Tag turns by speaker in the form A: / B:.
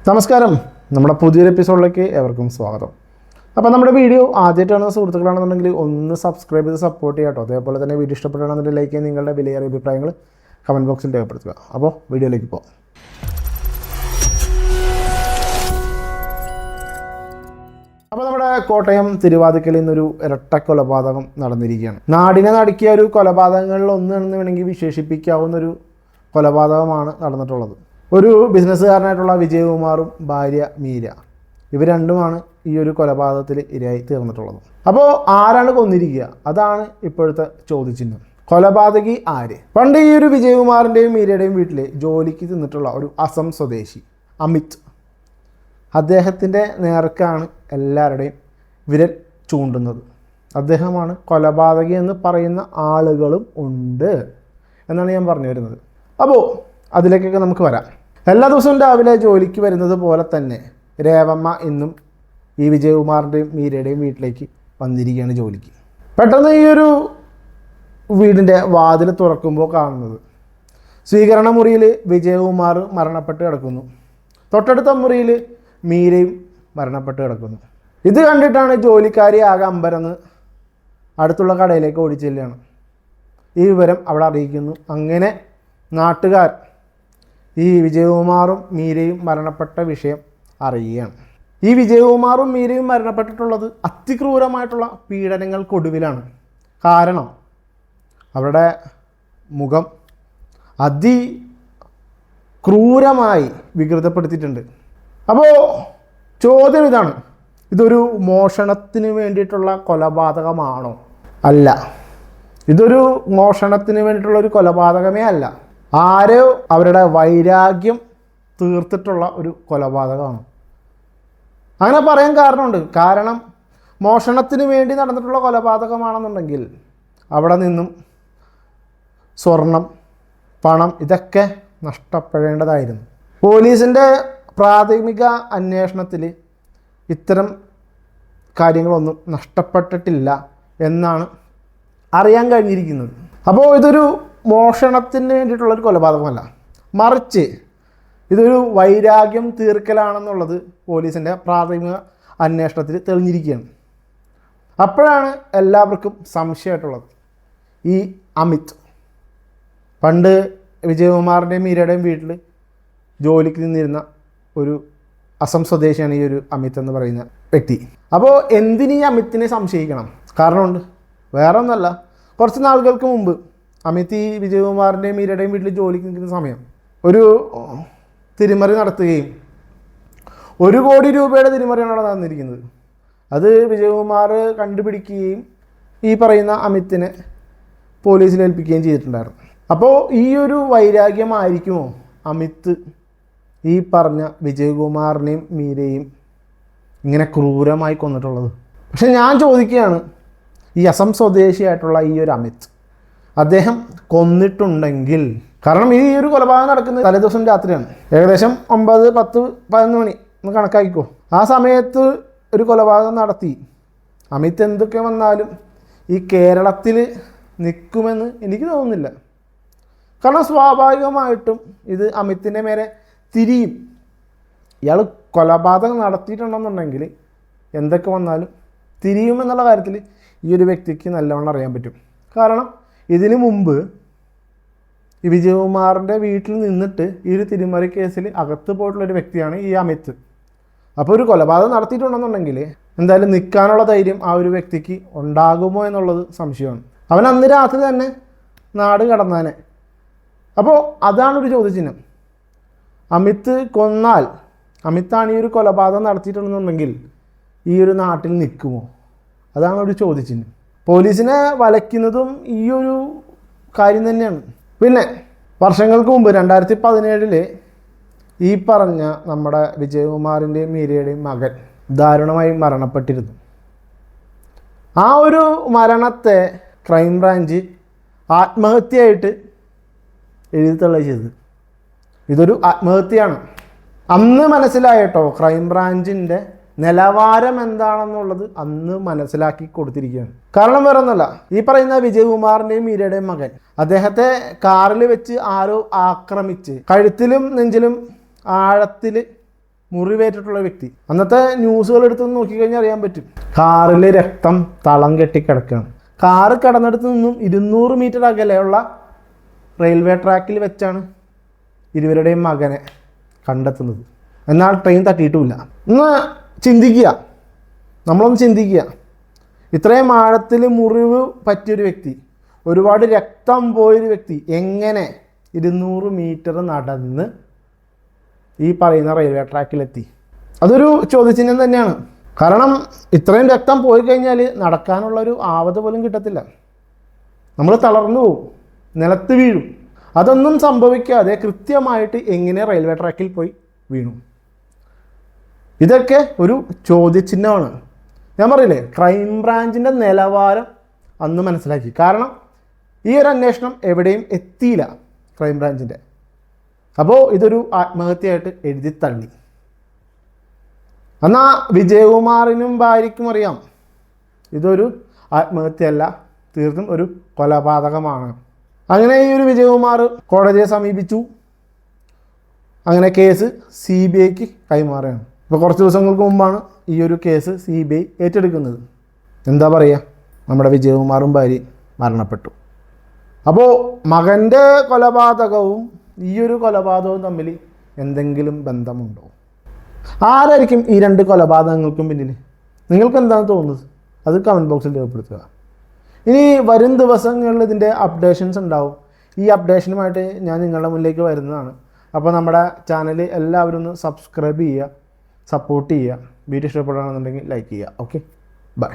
A: നമസ്കാരം, നമ്മുടെ പുതിയൊരു എപ്പിസോഡിലേക്ക് ഏവർക്കും സ്വാഗതം. അപ്പോൾ നമ്മുടെ വീഡിയോ ആദ്യമായിട്ട് കാണുന്ന സുഹൃത്തുക്കളാണെന്നുണ്ടെങ്കിൽ ഒന്ന് സബ്സ്ക്രൈബ് ചെയ്ത് സപ്പോർട്ട് ചെയ്യാം കേട്ടോ. അതേപോലെ തന്നെ വീഡിയോ ഇഷ്ടപ്പെടുകയാണെന്നുണ്ടെങ്കിൽ ലൈക്ക് ചെയ്ത് നിങ്ങളുടെ വിലയേറിയ അഭിപ്രായങ്ങൾ കമൻറ്റ് ബോക്സിൽ രേഖപ്പെടുത്തുക. അപ്പോൾ വീഡിയോയിലേക്ക് പോകാം. അപ്പോൾ നമ്മുടെ കോട്ടയം തിരുവാതിക്കലിൽ നിന്നൊരു ഇരട്ട കൊലപാതകം നടന്നിരിക്കുകയാണ്. നാടിനെ നടുക്കിയ ഒരു കൊലപാതകങ്ങളിൽ ഒന്നെന്ന് വേണമെങ്കിൽ വിശേഷിപ്പിക്കാവുന്നൊരു കൊലപാതകമാണ് നടന്നിട്ടുള്ളത്. ഒരു ബിസിനസ്സുകാരനായിട്ടുള്ള വിജയകുമാറും ഭാര്യ മീര, ഇവർ രണ്ടുമാണ് ഈ ഒരു കൊലപാതകത്തിൽ ഇരയായി തീർന്നിട്ടുള്ളത്. അപ്പോൾ ആരാണ് കൊന്നിരിക്കുക? അതാണ് ഇപ്പോഴത്തെ ചോദ്യചിഹ്നം. കൊലപാതകി ആര്? പണ്ട് ഈ ഒരു വിജയകുമാറിൻ്റെയും മീരയുടെയും വീട്ടിൽ ജോലിക്ക് നിന്നിട്ടുള്ള ഒരു അസം സ്വദേശി അമിത്, അദ്ദേഹത്തിൻ്റെ നേർക്കാണ് എല്ലാവരുടെയും വിരൽ ചൂണ്ടുന്നത്. അദ്ദേഹമാണ് കൊലപാതകി എന്ന് പറയുന്ന ആളുകളും ഉണ്ട് എന്നാണ് ഞാൻ പറഞ്ഞു വരുന്നത്. അപ്പോൾ അതിലേക്കൊക്കെ നമുക്ക് വരാം. എല്ലാ ദിവസവും രാവിലെ ജോലിക്ക് വരുന്നത് പോലെ തന്നെ രേവമ്മ ഇന്നും ഈ വിജയകുമാറിൻ്റെയും മീരയുടെയും വീട്ടിലേക്ക് വന്നിരിക്കുകയാണ് ജോലിക്ക്. പെട്ടെന്ന് ഈ ഒരു വീടിൻ്റെ വാതിൽ തുറക്കുമ്പോൾ കാണുന്നത് സ്വീകരണ മുറിയിൽ വിജയകുമാർ മരണപ്പെട്ട് കിടക്കുന്നു. തൊട്ടടുത്ത മുറിയിൽ മീരയും മരണപ്പെട്ട് കിടക്കുന്നു. ഇത് കണ്ടിട്ടാണ് ജോലിക്കാരി ആകെ അമ്പരന്ന് അടുത്തുള്ള കടയിലേക്ക് ഓടിച്ചെല്ലുകയാണ്. ഈ വിവരം അവിടെ അറിയിക്കുന്നു. അങ്ങനെ നാട്ടുകാർ ഈ വിജയകുമാറും മീരയും മരണപ്പെട്ട വിഷയം അറിയുകയാണ്. ഈ വിജയകുമാറും മീരയും മരണപ്പെട്ടിട്ടുള്ളത് അതിക്രൂരമായിട്ടുള്ള പീഡനങ്ങൾക്കൊടുവിലാണ്. കാരണം അവരുടെ മുഖം അതിക്രൂരമായി വികൃതപ്പെടുത്തിയിട്ടുണ്ട്. അപ്പോൾ ചോദ്യം ഇതാണ്, ഇതൊരു മോഷണത്തിന് വേണ്ടിയിട്ടുള്ള കൊലപാതകമാണോ? അല്ല, ഇതൊരു മോഷണത്തിന് വേണ്ടിയിട്ടുള്ള ഒരു കൊലപാതകമേ അല്ല. ആരോ അവരുടെ വൈരാഗ്യം തീർത്തിട്ടുള്ള ഒരു കൊലപാതകമാണ്. അങ്ങനെ പറയാൻ കാരണമുണ്ട്. കാരണം മോഷണത്തിന് വേണ്ടി നടന്നിട്ടുള്ള കൊലപാതകമാണെന്നുണ്ടെങ്കിൽ അവിടെ നിന്നും സ്വർണം, പണം ഇതൊക്കെ നഷ്ടപ്പെടേണ്ടതായിരുന്നു. പോലീസിൻ്റെ പ്രാഥമിക അന്വേഷണത്തിൽ ഇത്തരം കാര്യങ്ങളൊന്നും നഷ്ടപ്പെട്ടിട്ടില്ല എന്നാണ് അറിയാൻ കഴിഞ്ഞിരിക്കുന്നത്. അപ്പോൾ ഇതൊരു മോഷണത്തിന് വേണ്ടിയിട്ടുള്ളൊരു കൊലപാതകമല്ല, മറിച്ച് ഇതൊരു വൈരാഗ്യം തീർക്കലാണെന്നുള്ളത് പോലീസിൻ്റെ പ്രാഥമിക അന്വേഷണത്തിൽ തെളിഞ്ഞിരിക്കുകയാണ്. അപ്പോഴാണ് എല്ലാവർക്കും സംശയമായിട്ടുള്ളത്. ഈ അമിത് പണ്ട് വിജയകുമാറിൻ്റെയും മീരയുടെയും വീട്ടിൽ ജോലിക്ക് നിന്നിരുന്ന ഒരു അസം സ്വദേശിയാണ് ഈ ഒരു അമിത് എന്ന് പറയുന്ന വ്യക്തി. അപ്പോൾ എന്തിനീ അമിത്തിനെ സംശയിക്കണം? കാരണമുണ്ട്. വേറെ ഒന്നല്ല, കുറച്ച് നാളുകൾക്ക് മുമ്പ് അമിത് ഈ വിജയകുമാറിൻ്റെയും മീരയുടെയും വീട്ടിൽ ജോലിക്ക് നിൽക്കുന്ന സമയം ഒരു തിരിമറി നടത്തുകയും 1 കോടി രൂപയുടെ തിരിമറിയാണ് അവിടെ നടന്നിരിക്കുന്നത്. അത് വിജയകുമാർ കണ്ടുപിടിക്കുകയും ഈ പറയുന്ന അമിത്തിനെ പോലീസിൽ ഏൽപ്പിക്കുകയും ചെയ്തിട്ടുണ്ടായിരുന്നു. അപ്പോൾ ഈ ഒരു വൈരാഗ്യമായിരിക്കുമോ അമിത് ഈ പറഞ്ഞ വിജയകുമാറിനെയും മീരയും ഇങ്ങനെ ക്രൂരമായി കൊന്നിട്ടുള്ളത്? പക്ഷെ ഞാൻ ചോദിക്കുകയാണ്, ഈ അസം സ്വദേശിയായിട്ടുള്ള ഈ ഒരു അമിത് അദ്ദേഹം കൊന്നിട്ടുണ്ടെങ്കിൽ, കാരണം ഈ ഒരു കൊലപാതകം നടക്കുന്നത് തലേദിവസം രാത്രിയാണ്, ഏകദേശം 9, 10, 11 മണി എന്ന് കണക്കാക്കിക്കോ. ആ സമയത്ത് ഒരു കൊലപാതകം നടത്തി അമിത് എന്തൊക്കെ വന്നാലും ഈ കേരളത്തിൽ നിൽക്കുമെന്ന് എനിക്ക് തോന്നുന്നില്ല. കാരണം സ്വാഭാവികമായിട്ടും ഇത് അമിത്തിൻ്റെ മേലെ തിരിയും. ഇയാൾ കൊലപാതകം നടത്തിയിട്ടുണ്ടെന്നുണ്ടെങ്കിൽ എന്തൊക്കെ വന്നാലും തിരിയുമെന്നുള്ള കാര്യത്തിൽ ഈ ഒരു വ്യക്തിക്ക് നല്ലവണ്ണം അറിയാൻ പറ്റും. കാരണം ഇതിനു മുമ്പ് ഈ വിജയകുമാറിൻ്റെ വീട്ടിൽ നിന്നിട്ട് ഈ ഒരു തിരിമറി കേസിൽ അകത്ത് പോയിട്ടുള്ളൊരു വ്യക്തിയാണ് ഈ അമിത്. അപ്പോൾ ഒരു കൊലപാതകം നടത്തിയിട്ടുണ്ടെന്നുണ്ടെങ്കിൽ എന്തായാലും നിൽക്കാനുള്ള ധൈര്യം ആ ഒരു വ്യക്തിക്ക് ഉണ്ടാകുമോ എന്നുള്ളത് സംശയമാണ്. അവൻ അന്ന് രാത്രി തന്നെ നാട് കടന്നാനെ. അപ്പോൾ അതാണൊരു ചോദ്യചിഹ്നം. അമിത് കൊന്നാൽ, അമിതാണ് ഈ ഒരു കൊലപാതകം നടത്തിയിട്ടുണ്ടെന്നുണ്ടെങ്കിൽ ഈ ഒരു നാട്ടിൽ നിൽക്കുമോ? അതാണ് ഒരു ചോദ്യചിഹ്നം. പോലീസിനെ വലയ്ക്കുന്നതും ഈ ഒരു കാര്യം തന്നെയാണ്. പിന്നെ വർഷങ്ങൾക്ക് മുമ്പ് 2017 ഈ പറഞ്ഞ നമ്മുടെ വിജയകുമാറിൻ്റെയും മീരയുടെയും മകൻ ദാരുണമായി മരണപ്പെട്ടിരുന്നു. ആ ഒരു മരണത്തെ ക്രൈംബ്രാഞ്ച് ആത്മഹത്യയായിട്ട് എഴുതി തള്ളുകയാണ് ചെയ്തത്. ഇതൊരു ആത്മഹത്യയാണ്. അന്ന് മനസ്സിലായിട്ടോ ക്രൈംബ്രാഞ്ചിൻ്റെ നിലവാരം എന്താണെന്നുള്ളത് അന്ന് മനസ്സിലാക്കി കൊടുത്തിരിക്കുകയാണ്. കാരണം വേറെ ഒന്നല്ല, ഈ പറയുന്ന വിജയകുമാറിൻ്റെയും മീരയുടെയും മകൻ അദ്ദേഹത്തെ കാറിൽ വെച്ച് ആരോ ആക്രമിച്ച് കഴുത്തിലും നെഞ്ചിലും ആഴത്തിൽ മുറിവേറ്റിട്ടുള്ള വ്യക്തി. അന്നത്തെ ന്യൂസുകൾ എടുത്ത് നോക്കിക്കഴിഞ്ഞാൽ അറിയാൻ പറ്റും. കാറിൽ രക്തം തളം കെട്ടി കിടക്കുകയാണ്. കാറ് കടന്നിടത്ത് നിന്നും 200 മീറ്റർ അകലെയുള്ള റെയിൽവേ ട്രാക്കിൽ വെച്ചാണ് ഇരുവരുടെയും മകനെ കണ്ടെത്തുന്നത്. എന്നാൽ ട്രെയിൻ തട്ടിയിട്ടുമില്ല. ഒന്ന് ചിന്തിക്കുക, നമ്മളൊന്ന് ചിന്തിക്കുക. ഇത്രയും ആഴത്തിൽ മുറിവ് പറ്റിയൊരു വ്യക്തി, ഒരുപാട് രക്തം പോയൊരു വ്യക്തി എങ്ങനെ 200 മീറ്റർ നടന്ന് ഈ പറയുന്ന റെയിൽവേ ട്രാക്കിലെത്തി? അതൊരു ചോദ്യചിഹ്നം തന്നെയാണ്. കാരണം ഇത്രയും രക്തം പോയി കഴിഞ്ഞാൽ നടക്കാനുള്ളൊരു ആവത് പോലും കിട്ടത്തില്ല. നമ്മൾ തളർന്നു പോവും, നിലത്ത് വീഴും. അതൊന്നും സംഭവിക്കാതെ കൃത്യമായിട്ട് എങ്ങനെ റെയിൽവേ ട്രാക്കിൽ പോയി വീണു? ഇതൊക്കെ ഒരു ചോദ്യചിഹ്നമാണ്. ഞാൻ പറയില്ലേ, ക്രൈംബ്രാഞ്ചിൻ്റെ നിലവാരം അന്ന് മനസ്സിലാക്കി. കാരണം ഈ ഒരു അന്വേഷണം എവിടെയും എത്തിയില്ല ക്രൈംബ്രാഞ്ചിൻ്റെ. അപ്പോൾ ഇതൊരു ആത്മഹത്യയായിട്ട് എഴുതി തള്ളി. എന്നാൽ വിജയകുമാറിനും ഭാര്യയ്ക്കും അറിയാം ഇതൊരു ആത്മഹത്യയല്ല, തീർത്തും ഒരു കൊലപാതകമാണ്. അങ്ങനെ ഈ ഒരു വിജയകുമാർ കോടതിയെ സമീപിച്ചു. അങ്ങനെ കേസ് CBIക്ക് കൈമാറുകയാണ്. ഇപ്പോൾ കുറച്ച് ദിവസങ്ങൾക്ക് മുമ്പാണ് ഈ ഒരു കേസ് CBI ഏറ്റെടുക്കുന്നത്. എന്താ പറയുക, നമ്മുടെ വിജയകുമാറും ഭാര്യയും മരണപ്പെട്ടു. അപ്പോൾ മകൻ്റെ കൊലപാതകവും ഈ ഒരു കൊലപാതകവും തമ്മിൽ എന്തെങ്കിലും ബന്ധമുണ്ടോ? ആരായിരിക്കും ഈ 2 കൊലപാതകങ്ങൾക്കും പിന്നിൽ? നിങ്ങൾക്ക് എന്താണ് തോന്നുന്നത്? അത് കമൻറ്റ് ബോക്സിൽ രേഖപ്പെടുത്തുക. ഇനി വരും ദിവസങ്ങളിൽ ഇതിൻ്റെ അപ്ഡേഷൻസ് ഉണ്ടാവും. ഈ അപ്ഡേഷനുമായിട്ട് ഞാൻ നിങ്ങളുടെ മുന്നിലേക്ക് വരുന്നതാണ്. അപ്പോൾ നമ്മുടെ ചാനൽ എല്ലാവരും ഒന്ന് സബ്സ്ക്രൈബ് ചെയ്യുക, സപ്പോർട്ട് ചെയ്യുക. വീഡിയോ ഇഷ്ടപ്പെടുകയാണെന്നുണ്ടെങ്കിൽ ലൈക്ക് ചെയ്യുക. Okay, by.